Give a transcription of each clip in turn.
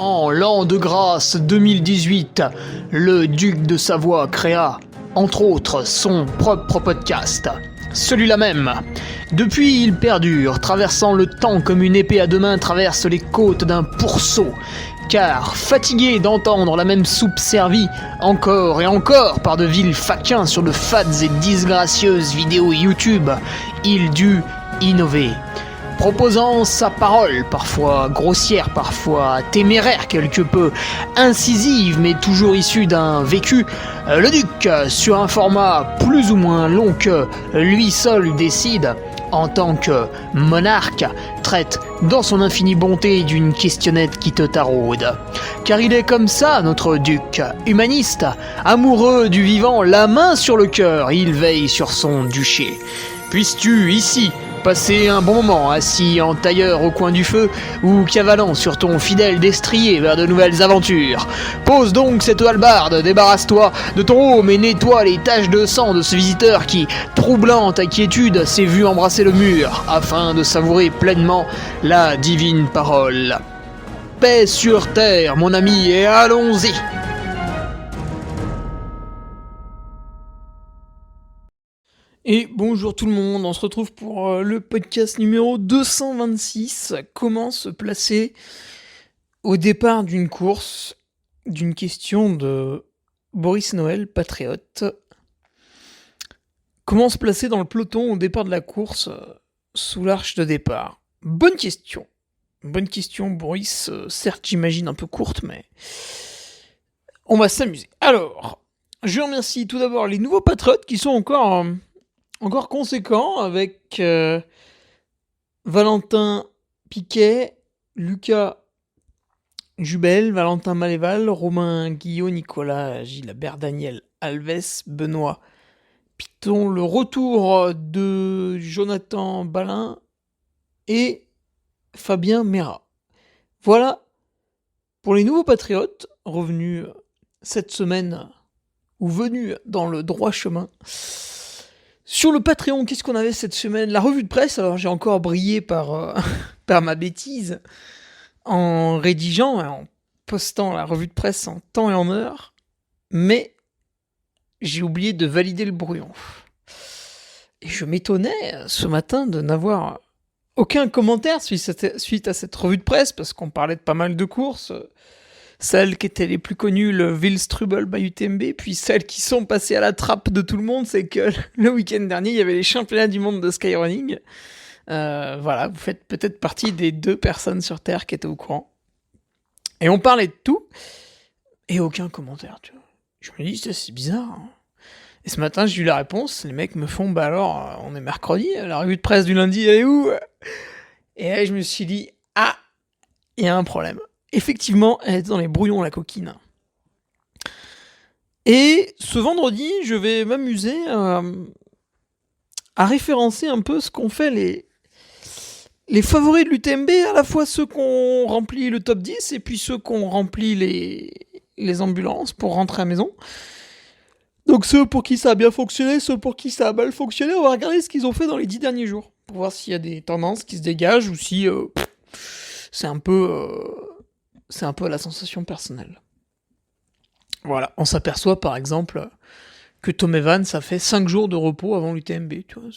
En l'an de grâce 2018, le duc de Savoie créa, entre autres, son propre podcast. Celui-là même. Depuis, il perdure, traversant le temps comme une épée à deux mains traverse les côtes d'un pourceau. Car, fatigué d'entendre la même soupe servie, encore et encore par de vils faquins sur de fades et disgracieuses vidéos YouTube, il dut innover. Proposant sa parole, parfois grossière, parfois téméraire quelque peu, incisive mais toujours issue d'un vécu, le duc, sur un format plus ou moins long que lui seul décide, en tant que monarque, traite dans son infinie bonté d'une questionnette qui te taraude. Car il est comme ça, notre duc, humaniste, amoureux du vivant, la main sur le cœur, il veille sur son duché. Puisses-tu, ici, passer un bon moment assis en tailleur au coin du feu ou cavalant sur ton fidèle destrier vers de nouvelles aventures. Pose donc cette hallebarde, débarrasse-toi de ton home et nettoie les taches de sang de ce visiteur qui, troublant ta quiétude, s'est vu embrasser le mur afin de savourer pleinement la divine parole. Paix sur terre, mon ami, et allons-y! Et bonjour tout le monde, on se retrouve pour le podcast numéro 226. Comment se placer au départ d'une course, d'une question de Boris Noël, patriote. Comment se placer dans le peloton au départ de la course sous l'arche de départ? Bonne question. Bonne question, Boris. Certes, j'imagine un peu courte, mais on va s'amuser. Alors, je remercie tout d'abord les nouveaux patriotes qui sont encore conséquent avec Valentin Piquet, Lucas Jubel, Valentin Maléval, Romain Guillot, Nicolas Gilabert, Daniel Alves, Benoît Piton, le retour de Jonathan Balin et Fabien Mera. Voilà pour les nouveaux patriotes revenus cette semaine ou venus dans le droit chemin. Sur le Patreon, qu'est-ce qu'on avait cette semaine? La revue de presse. Alors j'ai encore brillé par ma bêtise en rédigeant, en postant la revue de presse en temps et en heure, mais j'ai oublié de valider le brouillon. Et je m'étonnais ce matin de n'avoir aucun commentaire suite à cette revue de presse, parce qu'on parlait de pas mal de courses. Celles qui étaient les plus connues, le Wildstrubel by UTMB, puis celles qui sont passées à la trappe de tout le monde, c'est que le week-end dernier, il y avait les championnats du monde de skyrunning. Voilà, vous faites peut-être partie des 2 personnes sur Terre qui étaient au courant. Et on parlait de tout, et aucun commentaire, tu vois. Je me dis, c'est bizarre. Hein. Et ce matin, j'ai eu la réponse, les mecs me font, bah alors, on est mercredi, la revue de presse du lundi, elle est où? Et là, je me suis dit, ah, il y a un problème. Effectivement, elle est dans les brouillons, la coquine. Et ce vendredi, je vais m'amuser à référencer un peu ce qu'ont fait les favoris de l'UTMB, à la fois ceux qui ont rempli le top 10 et puis ceux qui ont rempli les ambulances pour rentrer à la maison. Donc ceux pour qui ça a bien fonctionné, ceux pour qui ça a mal fonctionné, on va regarder ce qu'ils ont fait dans les 10 derniers jours pour voir s'il y a des tendances qui se dégagent ou si c'est un peu la sensation personnelle. Voilà, on s'aperçoit par exemple que Tom Evans a fait 5 jours de repos avant l'UTMB, tu vois.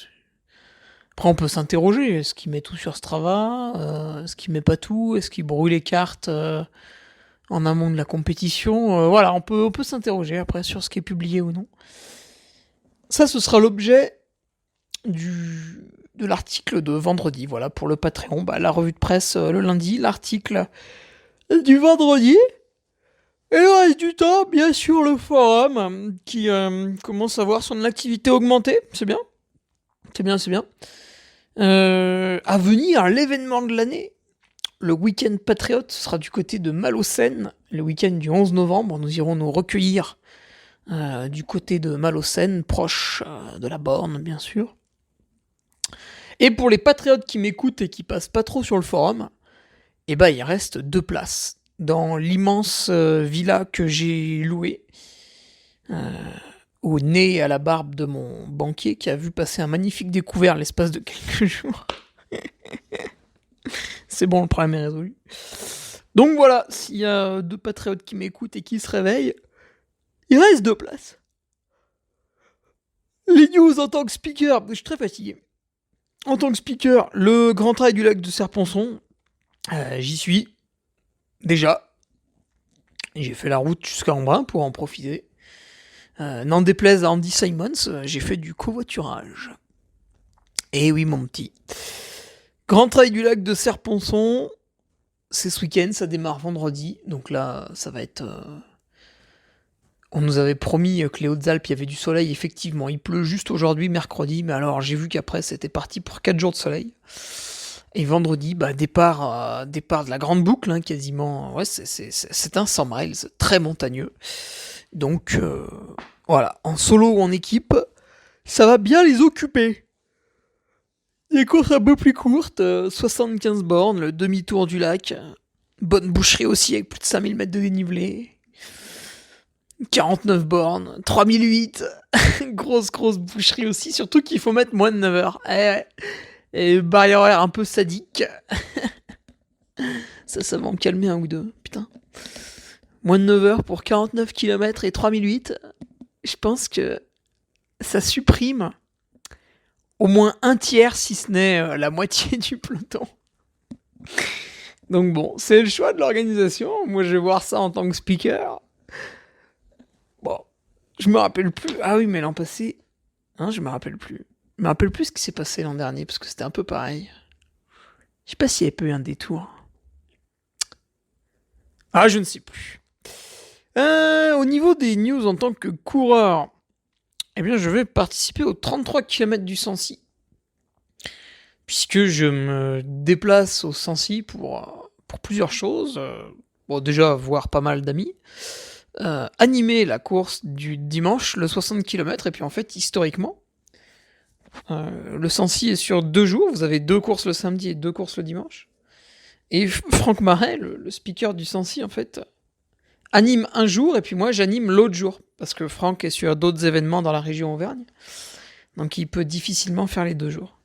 Après on peut s'interroger, est-ce qu'il met tout sur Strava, est-ce qu'il met pas tout, est-ce qu'il brouille les cartes en amont de la compétition, voilà, on peut s'interroger après sur ce qui est publié ou non. Ça, ce sera l'objet de l'article de vendredi, voilà, pour le Patreon, la revue de presse le lundi, l'article du vendredi, et le reste du temps, bien sûr, le forum qui commence à voir son activité augmenter, c'est bien. À venir, l'événement de l'année, le week-end patriote sera du côté de Malaucène, le week-end du 11 novembre, nous irons nous recueillir du côté de Malaucène, proche de la borne, bien sûr. Et pour les patriotes qui m'écoutent et qui passent pas trop sur le forum, il reste 2 places dans l'immense villa que j'ai louée, au nez et à la barbe de mon banquier qui a vu passer un magnifique découvert l'espace de quelques jours. C'est bon, le problème est résolu. Donc voilà, s'il y a 2 patriotes qui m'écoutent et qui se réveillent, il reste 2 places. Les news en tant que speaker, je suis très fatigué. En tant que speaker, le Grand Trail du lac de Serponçon, j'y suis, déjà. J'ai fait la route jusqu'à Embrun pour en profiter. N'en déplaise à Andy Simons, j'ai fait du covoiturage. Et oui, mon petit. Grand Trail du lac de Serponçon, c'est ce week-end, ça démarre vendredi. Donc là, ça va être... On nous avait promis que les Hautes-Alpes, il y avait du soleil, effectivement. Il pleut juste aujourd'hui, mercredi, mais alors j'ai vu qu'après, c'était parti pour 4 jours de soleil. Et vendredi, départ de la grande boucle, hein, quasiment. Ouais, c'est un 100 miles, très montagneux. Donc, voilà, en solo ou en équipe, ça va bien les occuper. Des courses un peu plus courtes, 75 bornes, le demi-tour du lac. Bonne boucherie aussi, avec plus de 5000 mètres de dénivelé. 49 bornes, 3008. grosse boucherie aussi, surtout qu'il faut mettre moins de 9 heures. Et barrière horaire un peu sadique. Ça va me calmer un ou deux, putain. Moins de 9 heures pour 49 km et 3008. Je pense que ça supprime au moins un tiers, si ce n'est la moitié du peloton. Donc bon, c'est le choix de l'organisation. Moi, je vais voir ça en tant que speaker. Bon, je me rappelle plus. Ah oui, mais l'an passé... Hein, je me rappelle plus. Je me rappelle plus ce qui s'est passé l'an dernier, parce que c'était un peu pareil. Je sais pas s'il y avait pas eu un détour. Ah, je ne sais plus. Au niveau des news en tant que coureur, eh bien, je vais participer aux 33 km du Sancy. Puisque je me déplace au Sancy pour plusieurs choses. Bon, déjà, voir pas mal d'amis. Animer la course du dimanche, le 60 km, et puis en fait, historiquement, le Sancy est sur 2 jours. Vous avez 2 courses le samedi et 2 courses le dimanche. Et Franck Marais, le speaker du Sancy, en fait, anime un jour, et puis moi, j'anime l'autre jour. Parce que Franck est sur d'autres événements dans la région Auvergne. Donc il peut difficilement faire les 2 jours.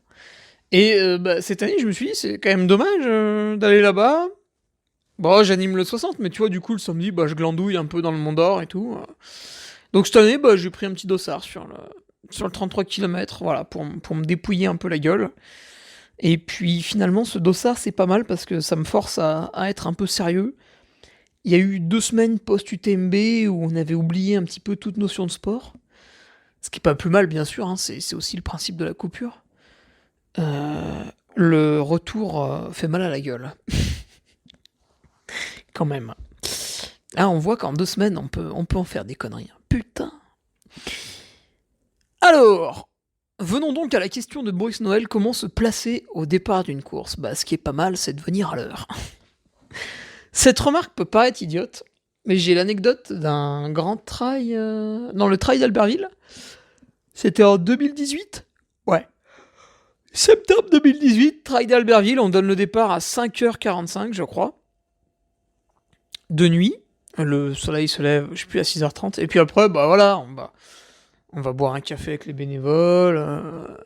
Et cette année, je me suis dit, c'est quand même dommage d'aller là-bas. Bon, j'anime le 60, mais tu vois, du coup, le samedi, je glandouille un peu dans le Mont d'Or et tout. Donc cette année, j'ai pris un petit dossard sur le 33 km, voilà, pour me dépouiller un peu la gueule. Et puis finalement, ce dossard, c'est pas mal parce que ça me force à être un peu sérieux. Il y a eu 2 semaines post-UTMB où on avait oublié un petit peu toute notion de sport. Ce qui est pas plus mal, bien sûr, hein, c'est aussi le principe de la coupure. Le retour fait mal à la gueule. Quand même. Là, on voit qu'en 2 semaines, on peut en faire des conneries. Putain. Alors, venons donc à la question de Boris Noël, comment se placer au départ d'une course. Ce qui est pas mal, c'est de venir à l'heure. Cette remarque peut paraître idiote, mais j'ai l'anecdote d'un grand trail... Non, le trail d'Albertville. C'était en 2018 ? Ouais. Septembre 2018, trail d'Albertville, on donne le départ à 5h45, je crois. De nuit. Le soleil se lève, je sais plus, à 6h30. Et puis après, voilà, on va boire un café avec les bénévoles.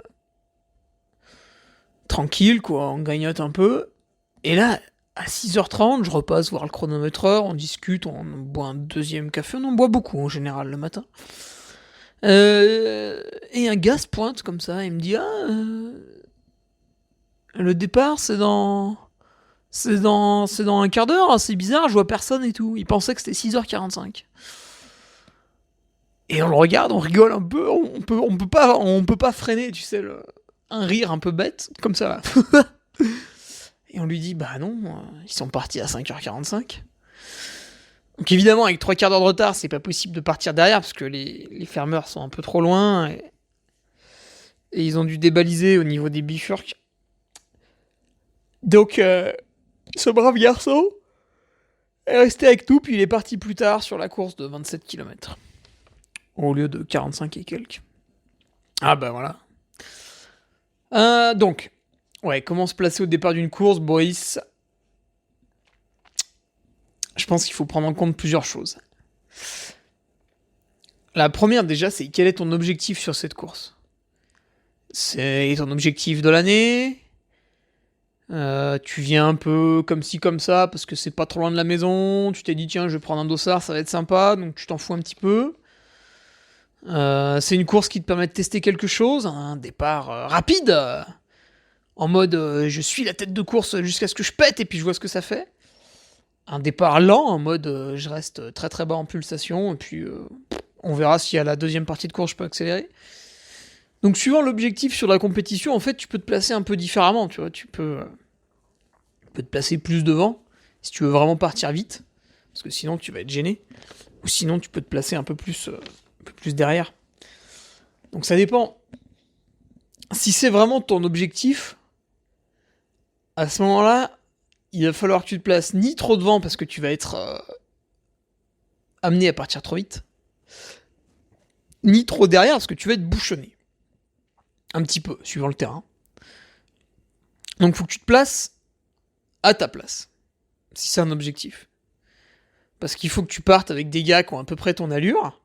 Tranquille, quoi, on grignote un peu. Et là, à 6h30, je repasse voir le chronométreur, on discute, on boit un deuxième café. On en boit beaucoup, en général, le matin. Et un gars se pointe comme ça, il me dit le départ, c'est dans un quart d'heure, c'est bizarre, je vois personne et tout. Il pensait que c'était 6h45. Et on le regarde, on rigole un peu, on peut pas freiner, tu sais, un rire un peu bête, comme ça. Et on lui dit, non, ils sont partis à 5h45. Donc évidemment, avec 3 quarts d'heure de retard, c'est pas possible de partir derrière, parce que les fermeurs sont un peu trop loin, et ils ont dû débaliser au niveau des bifurques. Donc, ce brave garçon est resté avec nous, puis il est parti plus tard sur la course de 27 km. Au lieu de 45 et quelques. Ah voilà. Donc, comment se placer au départ d'une course, Boris ? Je pense qu'il faut prendre en compte plusieurs choses. La première, déjà, c'est quel est ton objectif sur cette course ? C'est ton objectif de l'année ? Tu viens un peu comme ci comme ça parce que c'est pas trop loin de la maison. Tu t'es dit tiens je vais prendre un dossard, ça va être sympa, donc tu t'en fous un petit peu. C'est une course qui te permet de tester quelque chose, un départ rapide, en mode je suis la tête de course jusqu'à ce que je pète et puis je vois ce que ça fait. Un départ lent en mode je reste très très bas en pulsation et puis on verra si à la deuxième partie de course je peux accélérer. Donc suivant l'objectif sur la compétition, en fait tu peux te placer un peu différemment, tu vois, tu peux te placer plus devant si tu veux vraiment partir vite, parce que sinon tu vas être gêné, ou sinon tu peux te placer un peu plus derrière. Donc ça dépend. Si c'est vraiment ton objectif, à ce moment-là, il va falloir que tu te places ni trop devant parce que tu vas être amené à partir trop vite, ni trop derrière parce que tu vas être bouchonné. Un petit peu, suivant le terrain. Donc il faut que tu te places à ta place, si c'est un objectif. Parce qu'il faut que tu partes avec des gars qui ont à peu près ton allure.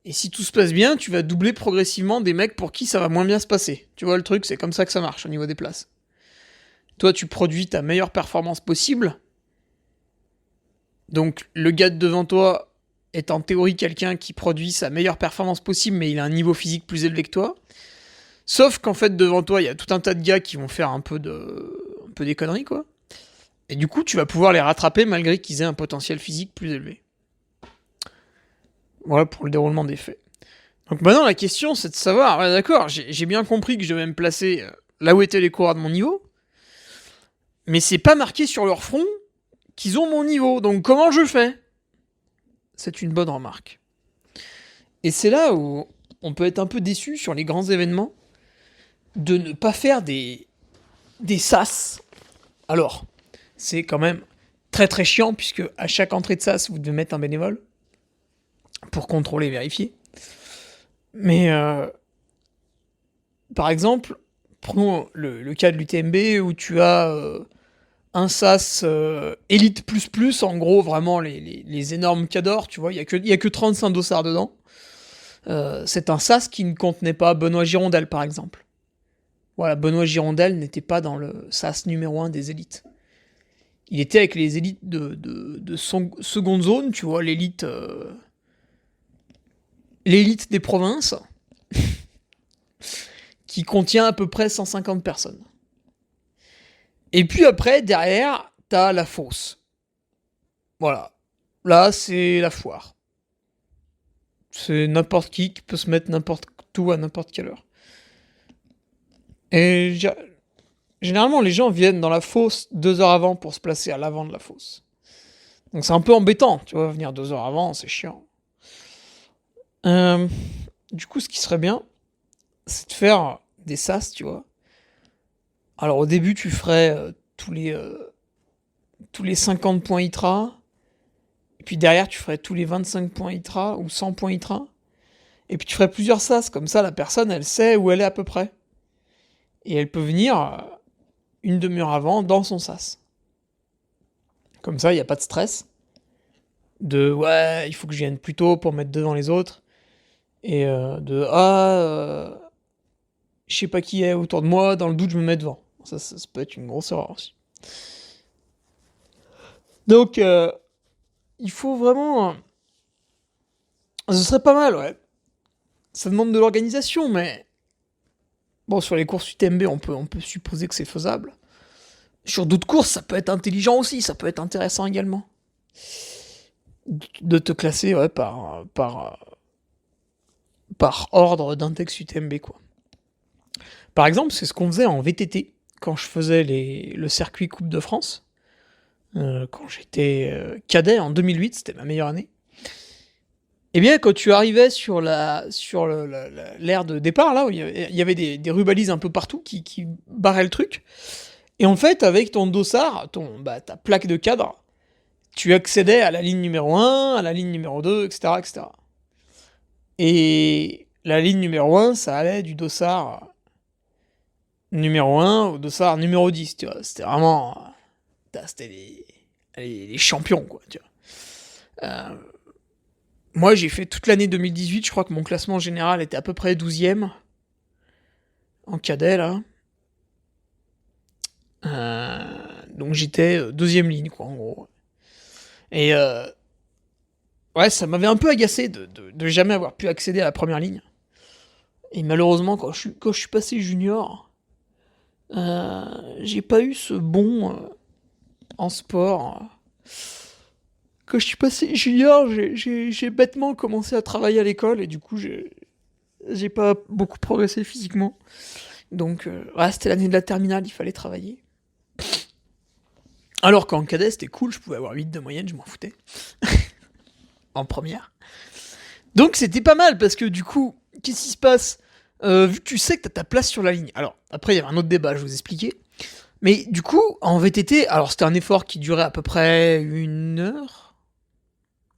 Et si tout se passe bien, tu vas doubler progressivement des mecs pour qui ça va moins bien se passer. Tu vois le truc, c'est comme ça que ça marche au niveau des places. Toi, tu produis ta meilleure performance possible. Donc le gars de devant toi est en théorie quelqu'un qui produit sa meilleure performance possible, mais il a un niveau physique plus élevé que toi. Sauf qu'en fait, devant toi, il y a tout un tas de gars qui vont faire un peu des conneries, quoi. Et du coup, tu vas pouvoir les rattraper malgré qu'ils aient un potentiel physique plus élevé. Voilà pour le déroulement des faits. Donc maintenant, la question, c'est de savoir, ouais, d'accord, j'ai bien compris que je devais me placer là où étaient les coureurs de mon niveau, mais c'est pas marqué sur leur front qu'ils ont mon niveau, donc comment je fais? C'est une bonne remarque. Et c'est là où on peut être un peu déçu sur les grands événements de ne pas faire des sas. Alors, c'est quand même très très chiant puisque à chaque entrée de sas, vous devez mettre un bénévole pour contrôler et vérifier. Mais par exemple, prenons le cas de l'UTMB où tu as un SAS Elite plus, en gros vraiment les énormes cadors, tu vois, il y a que 35 dossards dedans. C'est un SAS qui ne contenait pas Benoît Girondel par exemple. Voilà, Benoît Girondel n'était pas dans le SAS numéro 1 des élites. Il était avec les élites de seconde zone, tu vois, l'élite des provinces, qui contient à peu près 150 personnes. Et puis après, derrière, t'as la fosse. Voilà. Là, c'est la foire. C'est n'importe qui peut se mettre n'importe où à n'importe quelle heure. Et généralement, les gens viennent dans la fosse 2 heures avant pour se placer à l'avant de la fosse. Donc c'est un peu embêtant, tu vois, venir 2 heures avant, c'est chiant. Du coup, ce qui serait bien, c'est de faire des sas, tu vois. Alors au début, tu ferais tous les 50 points ITRA. Et puis derrière, tu ferais tous les 25 points ITRA ou 100 points ITRA. Et puis tu ferais plusieurs sas, comme ça la personne, elle sait où elle est à peu près. Et elle peut venir une demi-heure avant dans son sas. Comme ça, il n'y a pas de stress. Ouais, il faut que je vienne plus tôt pour mettre devant les autres. Et je sais pas qui est autour de moi, dans le doute, je me mets devant. Ça peut être une grosse erreur aussi. Donc, il faut vraiment. Ce serait pas mal, ouais. Ça demande de l'organisation, mais. Bon, sur les courses UTMB, on peut supposer que c'est faisable. Sur d'autres courses, ça peut être intelligent aussi, ça peut être intéressant également. De te classer, ouais, par ordre d'index UTMB, quoi. Par exemple, c'est ce qu'on faisait en VTT, quand je faisais le circuit Coupe de France. Quand j'étais cadet en 2008, c'était ma meilleure année. Eh bien, quand tu arrivais sur l'aire de départ, là, où il y avait des rubalises un peu partout qui barraient le truc, et en fait, avec ton dossard, ta plaque de cadre, tu accédais à la ligne numéro 1, à la ligne numéro 2, etc., etc. Et la ligne numéro 1, ça allait du dossard numéro 1 au dossard numéro 10, tu vois. C'était vraiment... C'était les champions, quoi, tu vois. Moi, j'ai fait toute l'année 2018, je crois que mon classement général était à peu près 12e, en cadet, là. Donc j'étais deuxième ligne, quoi, en gros. Et ouais, ça m'avait un peu agacé de jamais avoir pu accéder à la première ligne. Et malheureusement, quand je suis passé junior, j'ai pas eu ce bon en sport. Quand je suis passé junior, j'ai bêtement commencé à travailler à l'école et du coup, j'ai pas beaucoup progressé physiquement. Donc, ouais, c'était l'année de la terminale, il fallait travailler. Alors qu'en cadet, c'était cool, je pouvais avoir 8 de moyenne, je m'en foutais. En première. Donc, c'était pas mal parce que du coup, qu'est-ce qui se passe vu que tu sais que t'as ta place sur la ligne. Alors, après, il y avait un autre débat, je vais vous expliquer. Mais du coup, en VTT, alors c'était un effort qui durait à peu près 1 heure.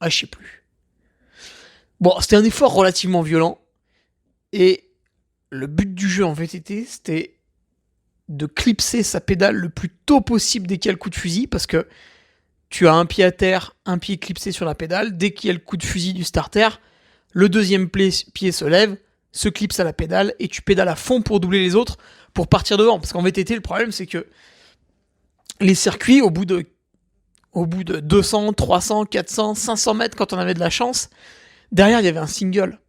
Ah, je sais plus. Bon, c'était un effort relativement violent. Et le but du jeu en VTT, c'était de clipser sa pédale le plus tôt possible dès qu'il y a le coup de fusil, parce que tu as un pied à terre, un pied clipsé sur la pédale. Dès qu'il y a le coup de fusil du starter, le deuxième pied se lève, se clipse à la pédale, et tu pédales à fond pour doubler les autres, pour partir devant. Parce qu'en VTT, le problème, c'est que les circuits, au bout de 200, 300, 400, 500 mètres, quand on avait de la chance, derrière, il y avait un single.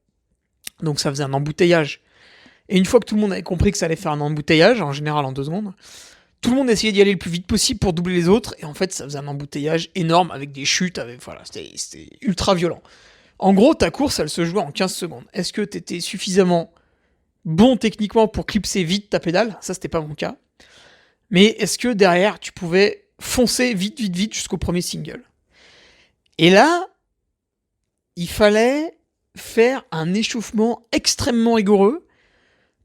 Donc ça faisait un embouteillage. Et une fois que tout le monde avait compris que ça allait faire un embouteillage, en général en 2 secondes, tout le monde essayait d'y aller le plus vite possible pour doubler les autres, et en fait, ça faisait un embouteillage énorme avec des chutes, voilà, c'était ultra violent. En gros, ta course, elle se jouait en 15 secondes. Est-ce que t'étais suffisamment bon techniquement pour clipser vite ta pédale? Ça, c'était pas mon cas. Mais est-ce que derrière, tu pouvais foncer vite, vite, vite jusqu'au premier single? Et là, il fallait faire un échauffement extrêmement rigoureux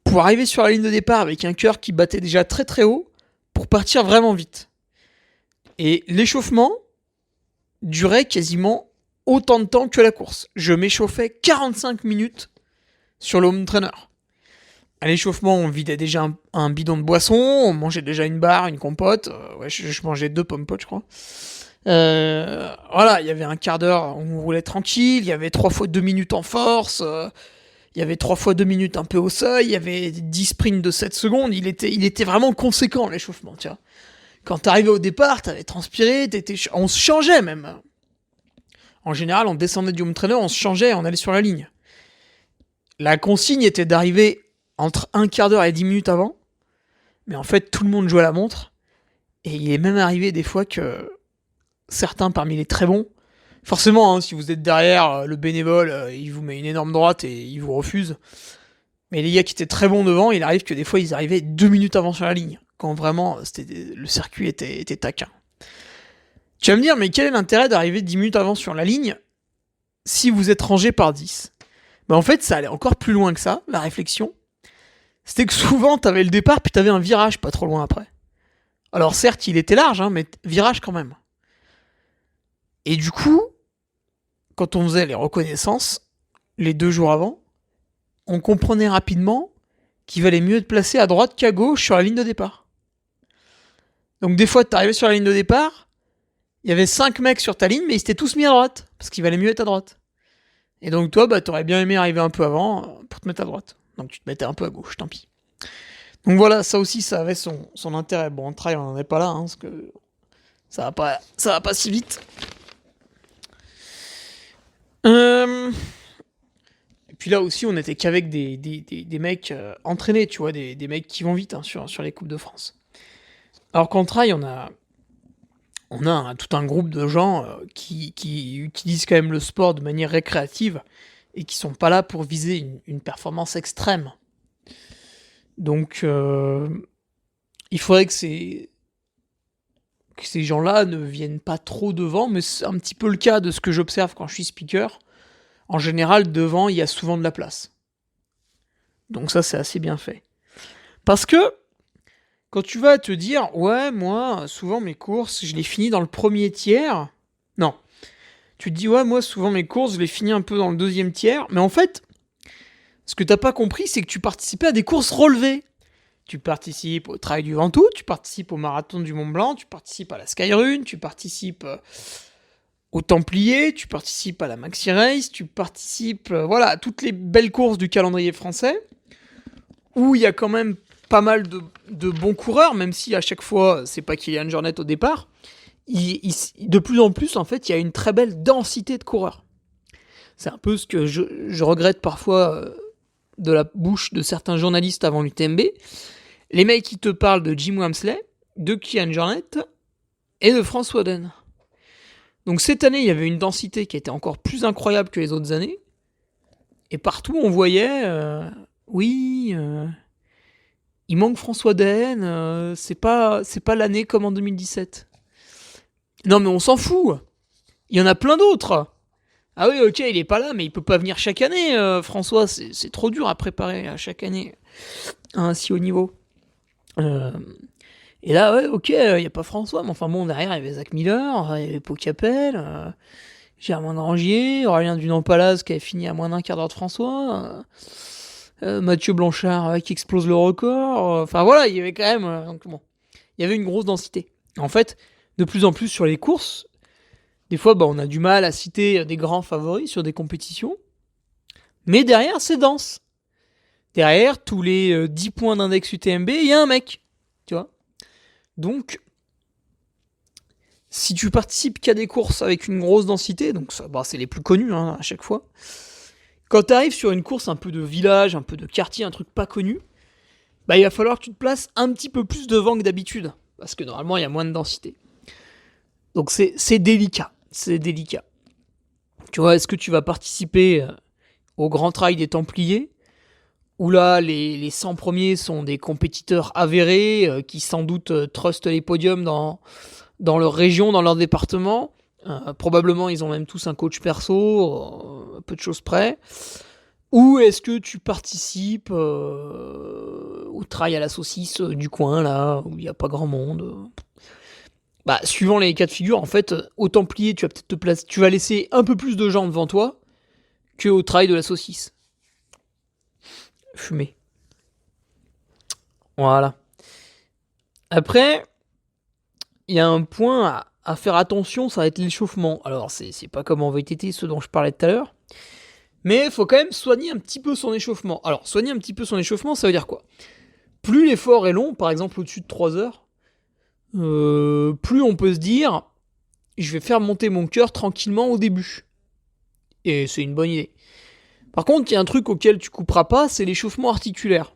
pour arriver sur la ligne de départ avec un cœur qui battait déjà très très haut pour partir vraiment vite. Et l'échauffement durait quasiment autant de temps que la course. Je m'échauffais 45 minutes sur le home trainer. À l'échauffement, on vidait déjà un bidon de boisson, on mangeait déjà une barre, une compote. Ouais, je mangeais 2 pommes potes, je crois. Voilà, il y avait un quart d'heure, on roulait tranquille, il y avait 3 fois 2 minutes en force, il y avait 3 fois 2 minutes un peu au seuil, il y avait 10 sprints de 7 secondes, il était vraiment conséquent l'échauffement, tu vois. Quand t'arrivais au départ, t'avais transpiré, on se changeait même. En général, on descendait du home trainer, on se changeait, on allait sur la ligne. La consigne était d'arriver entre un quart d'heure et 10 minutes avant, mais en fait, tout le monde jouait à la montre, et il est même arrivé des fois que certains parmi les très bons, forcément, hein, si vous êtes derrière, le bénévole, il vous met une énorme droite et il vous refuse. Mais les gars qui étaient très bons devant, il arrive que des fois, ils arrivaient 2 minutes avant sur la ligne, quand vraiment, le circuit était taquin. Tu vas me dire, mais quel est l'intérêt d'arriver 10 minutes avant sur la ligne si vous êtes rangé par 10? Ben en fait, ça allait encore plus loin que ça, la réflexion. C'était que souvent, t'avais le départ, puis t'avais un virage pas trop loin après. Alors certes, il était large, hein, mais virage quand même. Et du coup, quand on faisait les reconnaissances, les 2 jours avant, on comprenait rapidement qu'il valait mieux être placé à droite qu'à gauche sur la ligne de départ. Donc des fois, t'arrivais sur la ligne de départ, il y avait 5 mecs sur ta ligne, mais ils s'étaient tous mis à droite, parce qu'il valait mieux être à droite. Et donc toi, bah, t'aurais bien aimé arriver un peu avant pour te mettre à droite. Donc tu te mettais un peu à gauche, tant pis. Donc voilà, ça aussi, ça avait son intérêt. Bon, en trail, on n'en est pas là, hein, parce que ça va pas si vite. Et puis là aussi, on était qu'avec des mecs entraînés, tu vois, des mecs qui vont vite, hein, sur les Coupes de France. Alors qu'en trail, on a tout un groupe de gens qui utilisent quand même le sport de manière récréative et qui sont pas là pour viser une performance extrême. Donc, il faudrait que ces gens-là ne viennent pas trop devant, mais c'est un petit peu le cas de ce que j'observe quand je suis speaker. En général, devant, il y a souvent de la place. Donc ça, c'est assez bien fait. Parce que, quand tu vas te dire, ouais, moi, souvent mes courses, je les finis dans le premier tiers. Non. Tu te dis, ouais, moi, souvent mes courses, je les finis un peu dans le deuxième tiers. Mais en fait, ce que t'as pas compris, c'est que tu participais à des courses relevées. Tu participes au Trail du Ventoux, tu participes au Marathon du Mont Blanc, tu participes à la Skyrun, tu participes au Templier, tu participes à la Maxi Race, tu participes voilà, à toutes les belles courses du calendrier français, où il y a quand même pas mal de bons coureurs, même si à chaque fois, c'est pas Kylian Jornet au départ. De plus en plus, en fait, il y a une très belle densité de coureurs. C'est un peu ce que je regrette parfois de la bouche de certains journalistes avant l'UTMB. Les mecs qui te parlent de Jim Wamsley, de Kylian Jornet et de François Oden. Donc cette année, il y avait une densité qui était encore plus incroyable que les autres années. Et partout, on voyait, il manque François Oden, c'est pas l'année comme en 2017. Non mais on s'en fout. Il y en a plein d'autres. Ah oui, ok, il est pas là, mais il peut pas venir chaque année, François. C'est trop dur à préparer à chaque année à un si haut niveau. Et là, ouais, ok, il n'y a pas François, mais enfin bon, derrière, il y avait Zach Miller, il y avait Pau Capel, Germain Grangier, Aurélien Dunant-Palaz qui avait fini à moins d'un quart d'heure de François, Mathieu Blanchard qui explose le record. Enfin voilà, il y avait quand même... donc bon, il y avait une grosse densité. En fait, de plus en plus sur les courses, des fois, on a du mal à citer des grands favoris sur des compétitions, mais derrière, c'est dense. Derrière, tous les 10 points d'index UTMB, il y a un mec, tu vois. Donc, si tu participes qu'à des courses avec une grosse densité, donc ça, c'est les plus connus à chaque fois, quand tu arrives sur une course un peu de village, un peu de quartier, un truc pas connu, il va falloir que tu te places un petit peu plus devant que d'habitude, parce que normalement il y a moins de densité. Donc c'est délicat, Tu vois, est-ce que tu vas participer au Grand Trail des Templiers, où là, les 100 premiers sont des compétiteurs avérés qui sans doute trustent les podiums dans leur région, dans leur département. Probablement, ils ont même tous un coach perso, peu de choses près. Ou est-ce que tu participes au trail à la saucisse du coin, là, où il n'y a pas grand monde. Suivant les cas de figure, en fait, au Templier, tu vas peut-être tu vas laisser un peu plus de gens devant toi que au trail de la saucisse. Fumé. Voilà. Après, il y a un point à faire attention, ça va être l'échauffement. Alors, c'est pas comme en VTT, ce dont je parlais tout à l'heure. Mais il faut quand même soigner un petit peu son échauffement. Alors, soigner un petit peu son échauffement, ça veut dire quoi ? Plus l'effort est long, par exemple au-dessus de 3 heures, plus on peut se dire, je vais faire monter mon cœur tranquillement au début. Et c'est une bonne idée. Par contre, il y a un truc auquel tu couperas pas, c'est l'échauffement articulaire.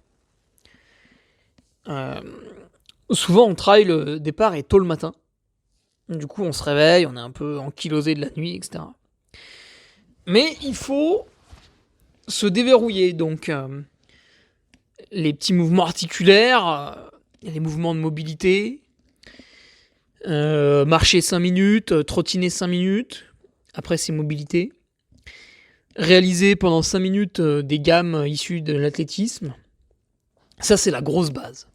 Souvent, on trail, le départ est tôt le matin. Du coup, on se réveille, on est un peu ankylosé de la nuit, etc. Mais il faut se déverrouiller. Donc, les petits mouvements articulaires, les mouvements de mobilité, marcher 5 minutes, trottiner 5 minutes, après c'est mobilité. Réaliser pendant 5 minutes des gammes issues de l'athlétisme. Ça, c'est la grosse base.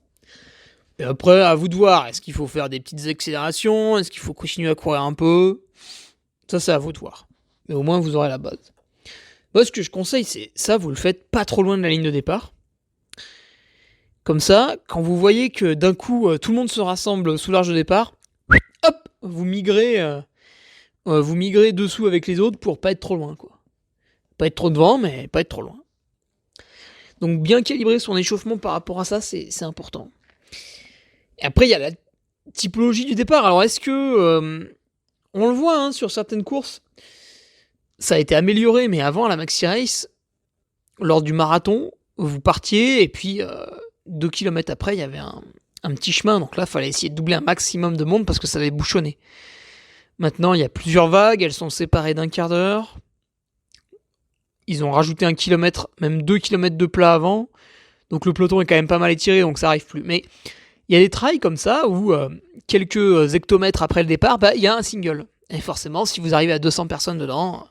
Et après, à vous de voir. Est-ce qu'il faut faire des petites accélérations ? Est-ce qu'il faut continuer à courir un peu ? Ça, c'est à vous de voir. Mais au moins, vous aurez la base. Moi, ce que je conseille, c'est ça, vous le faites pas trop loin de la ligne de départ. Comme ça, quand vous voyez que d'un coup, tout le monde se rassemble sous l'arche de départ, hop, vous migrez dessous avec les autres pour pas être trop loin, quoi. Pas être trop devant, mais pas être trop loin. Donc bien calibrer son échauffement par rapport à ça, c'est important. Et après, il y a la typologie du départ. Alors est-ce que... on le voit sur certaines courses, ça a été amélioré, mais avant, à la Maxi Race, lors du marathon, vous partiez, et puis 2 km après, il y avait un petit chemin. Donc là, il fallait essayer de doubler un maximum de monde parce que ça avait bouchonné. Maintenant, il y a plusieurs vagues, elles sont séparées d'un quart d'heure. Ils ont rajouté 1 kilomètre, même 2 km de plat avant. Donc le peloton est quand même pas mal étiré, donc ça arrive plus. Mais il y a des trails comme ça où quelques hectomètres après le départ, il y a un single. Et forcément, si vous arrivez à 200 personnes dedans,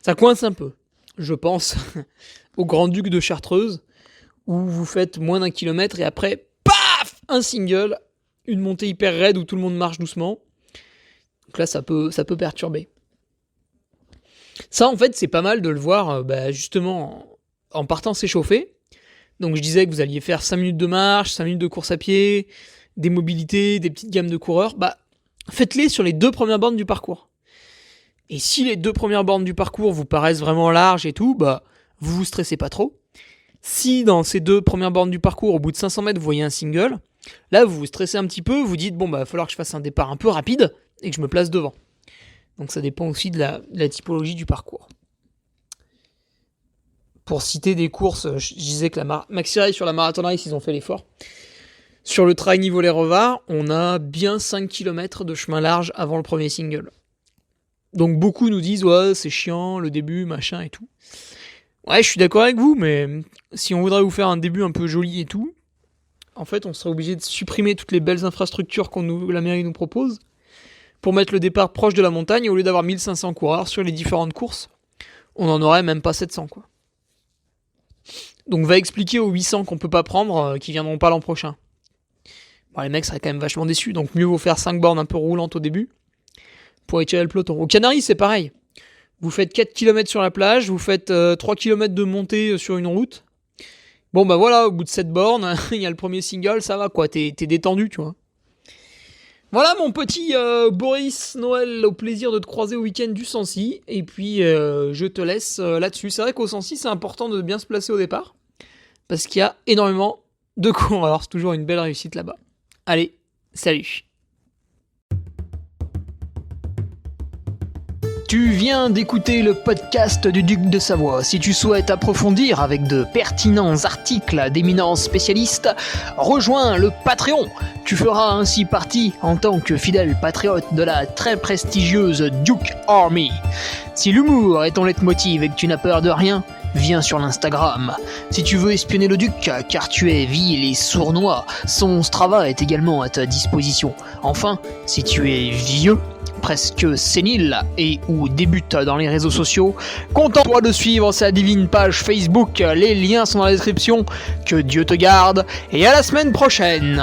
ça coince un peu. Je pense au Grand-Duc de Chartreuse, où vous faites moins d'1 kilomètre et après, paf, un single, une montée hyper raide où tout le monde marche doucement. Donc là, ça peut perturber. Ça, en fait, c'est pas mal de le voir justement en partant s'échauffer. Donc je disais que vous alliez faire 5 minutes de marche, 5 minutes de course à pied, des mobilités, des petites gammes de coureurs. Faites-les sur les 2 premières bornes du parcours. Et si les 2 premières bornes du parcours vous paraissent vraiment larges et tout, vous stressez pas trop. Si dans ces 2 premières bornes du parcours, au bout de 500 mètres, vous voyez un single, là vous vous stressez un petit peu, vous dites bon bah il va falloir que je fasse un départ un peu rapide et que je me place devant. Donc ça dépend aussi de la typologie du parcours. Pour citer des courses, je disais que la Maxi Race sur la Marathon Race, ils ont fait l'effort. Sur le trail niveau les Revards, on a bien 5 km de chemin large avant le premier single. Donc beaucoup nous disent ouais c'est chiant, le début, machin et tout. Ouais, je suis d'accord avec vous, mais si on voudrait vous faire un début un peu joli et tout, en fait on serait obligé de supprimer toutes les belles infrastructures la mairie nous propose pour mettre le départ proche de la montagne, et au lieu d'avoir 1500 coureurs sur les différentes courses, on en aurait même pas 700 quoi. Donc va expliquer aux 800 qu'on peut pas prendre, qui viendront pas l'an prochain. Bon, les mecs seraient quand même vachement déçus, donc mieux vaut faire 5 bornes un peu roulantes au début pour étirer le peloton. Aux Canaries c'est pareil. Vous faites 4 km sur la plage, vous faites 3 km de montée sur une route. Bon bah voilà, au bout de 7 bornes, il y a le premier single, ça va quoi, t'es détendu tu vois. Voilà mon petit Boris Noël, au plaisir de te croiser au week-end du Sancy. Et puis je te laisse là-dessus. C'est vrai qu'au Sancy c'est important de bien se placer au départ, parce qu'il y a énormément de cours, alors c'est toujours une belle réussite là-bas. Allez, salut. Tu viens d'écouter le podcast du Duc de Savoie. Si tu souhaites approfondir avec de pertinents articles d'éminents spécialistes, rejoins le Patreon. Tu feras ainsi partie, en tant que fidèle patriote, de la très prestigieuse Duke Army. Si l'humour est ton leitmotiv et que tu n'as peur de rien, viens sur l'Instagram. Si tu veux espionner le Duc, car tu es vil et sournois, son Strava est également à ta disposition. Enfin, si tu es vieux, presque sénile et ou débute dans les réseaux sociaux, contente-toi de suivre sa divine page Facebook, les liens sont dans la description. Que Dieu te garde et à la semaine prochaine.